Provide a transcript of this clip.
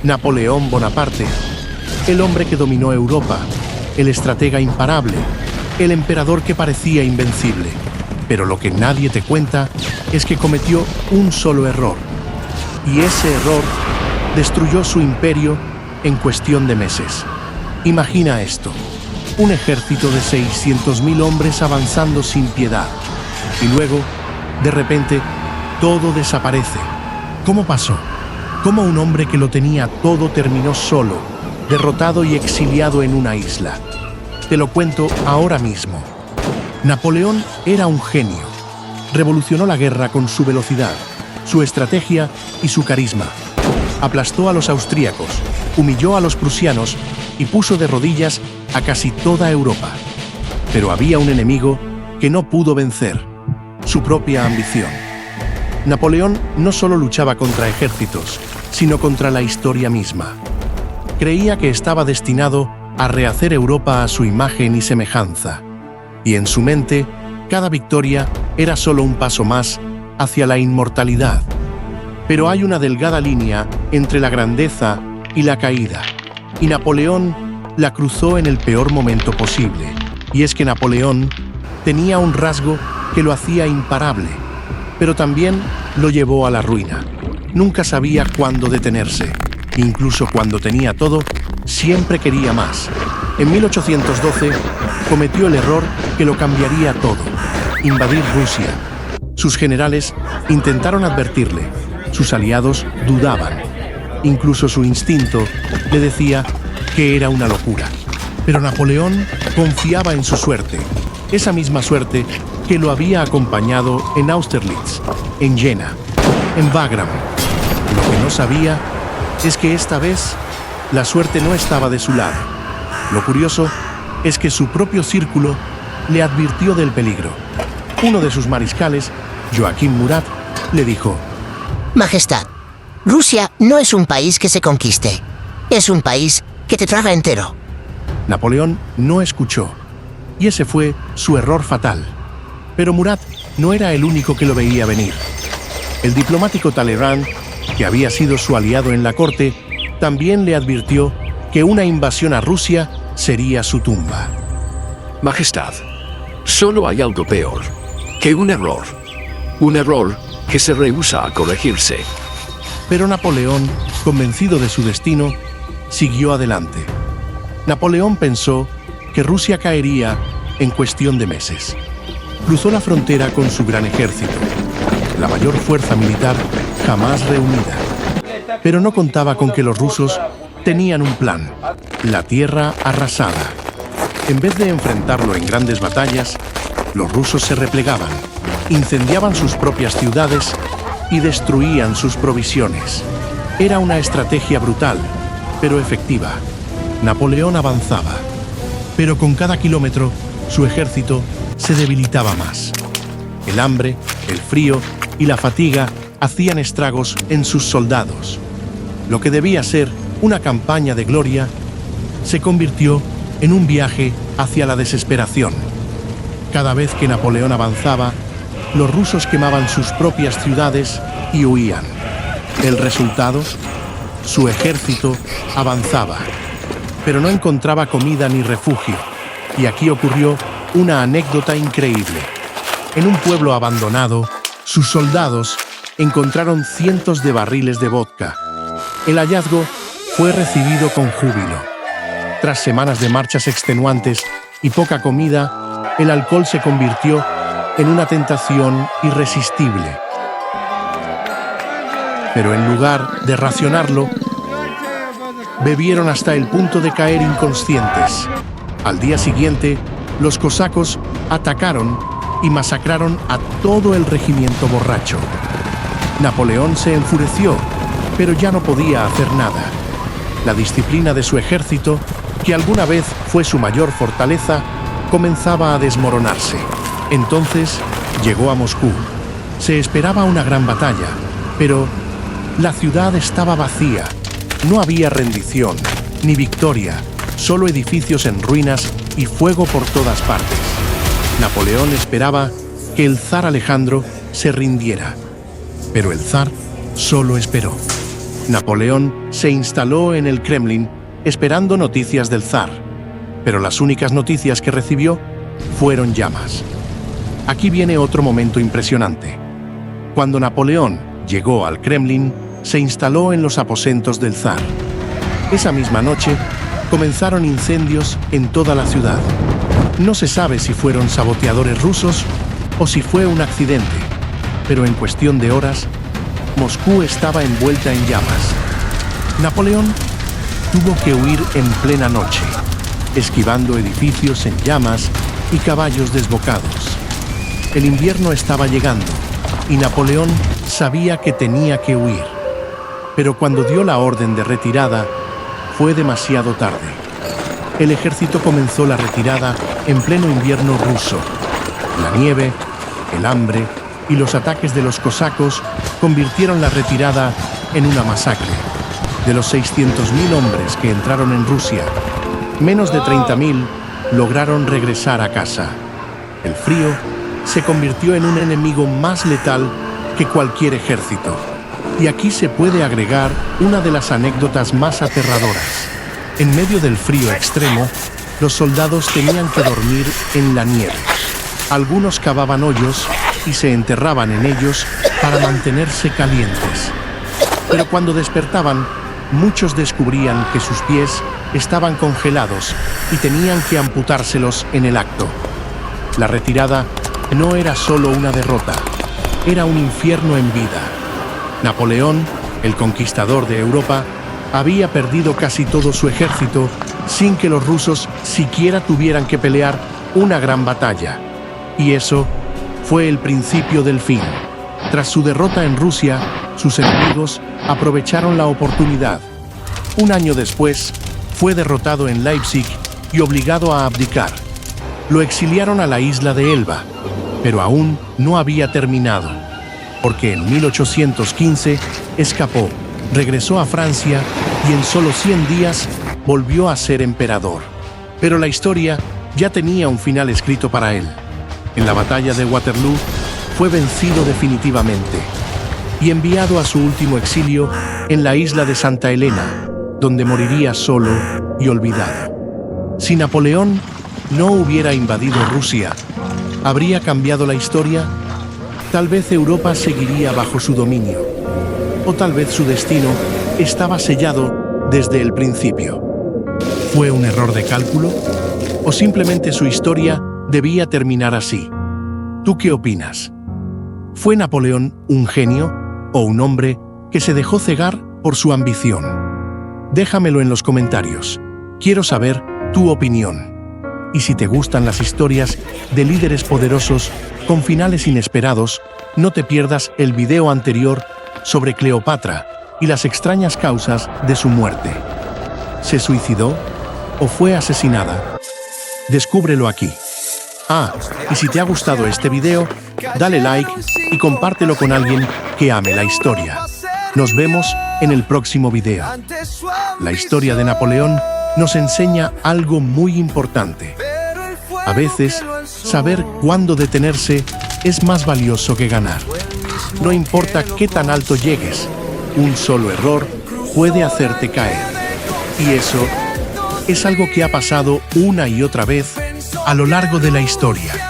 Napoleón Bonaparte, el hombre que dominó Europa, el estratega imparable, el emperador que parecía invencible. Pero lo que nadie te cuenta es que cometió un solo error. Y ese error destruyó su imperio en cuestión de meses. Imagina esto: un ejército de 600.000 hombres avanzando sin piedad. Y luego, de repente, todo desaparece. ¿Cómo pasó? ¿Cómo un hombre que lo tenía todo terminó solo, derrotado y exiliado en una isla? Te lo cuento ahora mismo. Napoleón era un genio. Revolucionó la guerra con su velocidad, su estrategia y su carisma. Aplastó a los austríacos, humilló a los prusianos y puso de rodillas a casi toda Europa. Pero había un enemigo que no pudo vencer: su propia ambición. Napoleón no solo luchaba contra ejércitos, sino contra la historia misma. Creía que estaba destinado a rehacer Europa a su imagen y semejanza. Y en su mente, cada victoria era solo un paso más hacia la inmortalidad. Pero hay una delgada línea entre la grandeza y la caída. Y Napoleón la cruzó en el peor momento posible. Y es que Napoleón tenía un rasgo que lo hacía imparable, pero también lo llevó a la ruina. Nunca sabía cuándo detenerse. Incluso cuando tenía todo, siempre quería más. En 1812 cometió el error que lo cambiaría todo: invadir Rusia. Sus generales intentaron advertirle, sus aliados dudaban. Incluso su instinto le decía que era una locura. Pero Napoleón confiaba en su suerte, esa misma suerte que lo había acompañado en Austerlitz, en Jena, en Wagram. Lo que no sabía es que esta vez la suerte no estaba de su lado. Lo curioso es que su propio círculo le advirtió del peligro. Uno de sus mariscales, Joachim Murat, le dijo: Majestad, Rusia no es un país que se conquiste. Es un país que te traga entero. Napoleón no escuchó, y ese fue su error fatal. Pero Murat no era el único que lo veía venir. El diplomático Talleyrand, que había sido su aliado en la corte, también le advirtió que una invasión a Rusia sería su tumba. Majestad, solo hay algo peor que un error. Un error que se rehúsa a corregirse. Pero Napoleón, convencido de su destino, siguió adelante. Napoleón pensó que Rusia caería en cuestión de meses. Cruzó la frontera con su gran ejército, la mayor fuerza militar jamás reunida. Pero no contaba con que los rusos tenían un plan: la tierra arrasada. En vez de enfrentarlo en grandes batallas, los rusos se replegaban, incendiaban sus propias ciudades y destruían sus provisiones. Era una estrategia brutal, pero efectiva. Napoleón avanzaba, pero con cada kilómetro su ejército se debilitaba más. El hambre, el frío y la fatiga hacían estragos en sus soldados. Lo que debía ser una campaña de gloria se convirtió en un viaje hacia la desesperación. Cada vez que Napoleón avanzaba, los rusos quemaban sus propias ciudades y huían. El resultado: su ejército avanzaba, pero no encontraba comida ni refugio. Y aquí ocurrió una anécdota increíble. En un pueblo abandonado, sus soldados encontraron cientos de barriles de vodka. El hallazgo fue recibido con júbilo. Tras semanas de marchas extenuantes y poca comida, el alcohol se convirtió en una tentación irresistible. Pero en lugar de racionarlo, bebieron hasta el punto de caer inconscientes. Al día siguiente, los cosacos atacaron y masacraron a todo el regimiento borracho. Napoleón se enfureció, pero ya no podía hacer nada. La disciplina de su ejército, que alguna vez fue su mayor fortaleza, comenzaba a desmoronarse. Entonces llegó a Moscú. Se esperaba una gran batalla, pero la ciudad estaba vacía. No había rendición, ni victoria, solo edificios en ruinas y fuego por todas partes. Napoleón esperaba que el zar Alejandro se rindiera, pero el zar solo esperó. Napoleón se instaló en el Kremlin esperando noticias del zar, pero las únicas noticias que recibió fueron llamas. Aquí viene otro momento impresionante. Cuando Napoleón llegó al Kremlin, se instaló en los aposentos del zar. Esa misma noche, comenzaron incendios en toda la ciudad. No se sabe si fueron saboteadores rusos o si fue un accidente, pero en cuestión de horas, Moscú estaba envuelta en llamas. Napoleón tuvo que huir en plena noche, esquivando edificios en llamas y caballos desbocados. El invierno estaba llegando y Napoleón sabía que tenía que huir. Pero cuando dio la orden de retirada, fue demasiado tarde. El ejército comenzó la retirada en pleno invierno ruso. La nieve, el hambre y los ataques de los cosacos convirtieron la retirada en una masacre. De los 600.000 hombres que entraron en Rusia, menos de 30.000 lograron regresar a casa. El frío se convirtió en un enemigo más letal que cualquier ejército. Y aquí se puede agregar una de las anécdotas más aterradoras. En medio del frío extremo, los soldados tenían que dormir en la nieve. Algunos cavaban hoyos y se enterraban en ellos para mantenerse calientes. Pero cuando despertaban, muchos descubrían que sus pies estaban congelados y tenían que amputárselos en el acto. La retirada no era solo una derrota, era un infierno en vida. Napoleón, el conquistador de Europa, había perdido casi todo su ejército sin que los rusos siquiera tuvieran que pelear una gran batalla. Y eso fue el principio del fin. Tras su derrota en Rusia, sus enemigos aprovecharon la oportunidad. Un año después, fue derrotado en Leipzig y obligado a abdicar. Lo exiliaron a la isla de Elba, pero aún no había terminado, porque en 1815 escapó, regresó a Francia y en solo 100 días volvió a ser emperador. Pero la historia ya tenía un final escrito para él. En la batalla de Waterloo fue vencido definitivamente y enviado a su último exilio en la isla de Santa Elena, donde moriría solo y olvidado. Si Napoleón no hubiera invadido Rusia, ¿habría cambiado la historia? Tal vez Europa seguiría bajo su dominio, o tal vez su destino estaba sellado desde el principio. ¿Fue un error de cálculo? ¿O simplemente su historia debía terminar así? ¿Tú qué opinas? ¿Fue Napoleón un genio o un hombre que se dejó cegar por su ambición? Déjamelo en los comentarios. Quiero saber tu opinión. Y si te gustan las historias de líderes poderosos con finales inesperados, no te pierdas el video anterior sobre Cleopatra y las extrañas causas de su muerte. ¿Se suicidó o fue asesinada? Descúbrelo aquí. Y si te ha gustado este video, dale like y compártelo con alguien que ame la historia. Nos vemos en el próximo video. La historia de Napoleón nos enseña algo muy importante. A veces, saber cuándo detenerse es más valioso que ganar. No importa qué tan alto llegues, un solo error puede hacerte caer. Y eso es algo que ha pasado una y otra vez a lo largo de la historia.